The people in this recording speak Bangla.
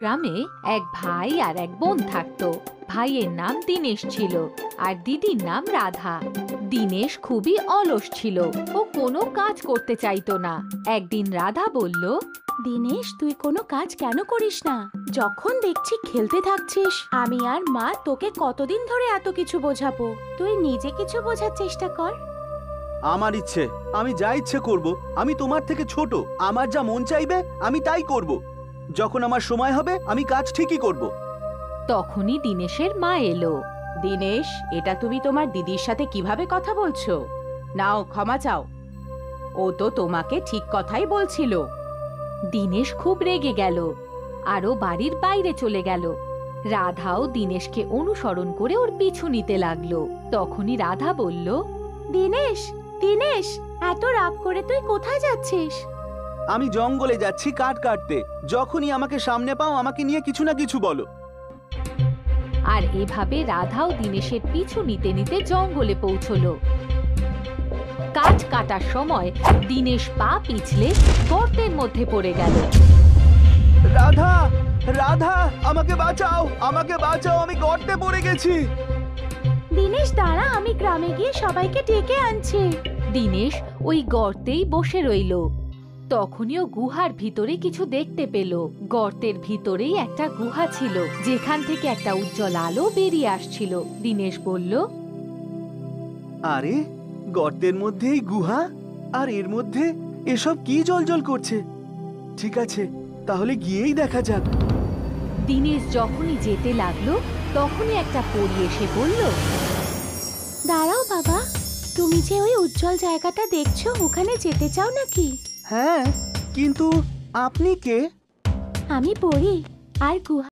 গ্রামে এক ভাই আর এক বোন থাকতো। ভাইয়ের নাম দীনেশ ছিল আর দিদির নাম রাধা। দীনেশ খুবই অলস ছিল, ও কোনো কাজ করতে চাইতো না। একদিন রাধা বলল, দিনেশ, তুই কোনো কাজ কেন করিস না? যখন দেখছি খেলতে থাকছিস, আমি আর মা তোকে কতদিন ধরে এত কিছু বোঝাবো, তুই নিজে কিছু বোঝার চেষ্টা কর। আমার ইচ্ছে, আমি যা ইচ্ছে করব। আমি তোমার থেকে ছোট, আমার যা মন চাইবে আমি তাই করব। যখন আমার সময় হবে আমি কাজ ঠিকই করব। তখনই দীনেশের মা এলো। দিনেশ, এটা তুমি তোমার দিদির সাথে কিভাবে কথা বলছো? নাও, ক্ষমা চাও। ও তো তোমাকে ঠিক কথাই বলছিল। দীনেশ খুব রেগে গেল আর ও বাড়ির বাইরে চলে গেল। রাধাও দীনেশকে অনুসরণ করে ওর পিছু নিতে লাগলো। তখনই রাধা বলল, দিনেশ, দিনেশ, এত রাগ করে তুই কোথায় যাচ্ছিস? আমি জঙ্গলে যাচ্ছি কাঠ কাটতে। যখনই আমাকে সামনে পাও আমাকে নিয়ে কিছু না কিছু বলো। আর এভাবে রাধাও দীনেশের পিছু নিতে নিতে জঙ্গলে পৌঁছলো। কাঠ কাটার সময় দীনেশ পা পিছলে গর্তের মধ্যে পড়ে গেল। রাধা, রাধা, আমাকে বাঁচাও, আমাকে বাঁচাও, আমি গর্তে পড়ে গেছি। দিনেশ দাঁড়া, আমি গ্রামে গিয়ে সবাইকে ডেকে আনছি। দীনেশ ওই গর্তেই বসে রইল। তখনই ও গুহার ভিতরে কিছু দেখতে পেল। গর্তের ভিতরেই একটা গুহা ছিল, যেখান থেকে একটা উজ্জ্বল আলো বেরিয়ে আসছিল। দীনেশ বলল, আরে, গর্তের মধ্যেই গুহা, আর এর মধ্যে এসব কি জ্বলজ্বল করছে? ঠিক আছে, তাহলে গিয়েই দেখা যাক। দীনেশ যখনই যেতে লাগলো তখনই একটা পরী এসে বলল, দাঁড়াও বাবা, তুমি যে ওই উজ্জ্বল জায়গাটা দেখছো, ওখানে যেতে চাও নাকি? হ্যাঁ, কিন্তু আপনি কে? আমি পড়ি আর গুহা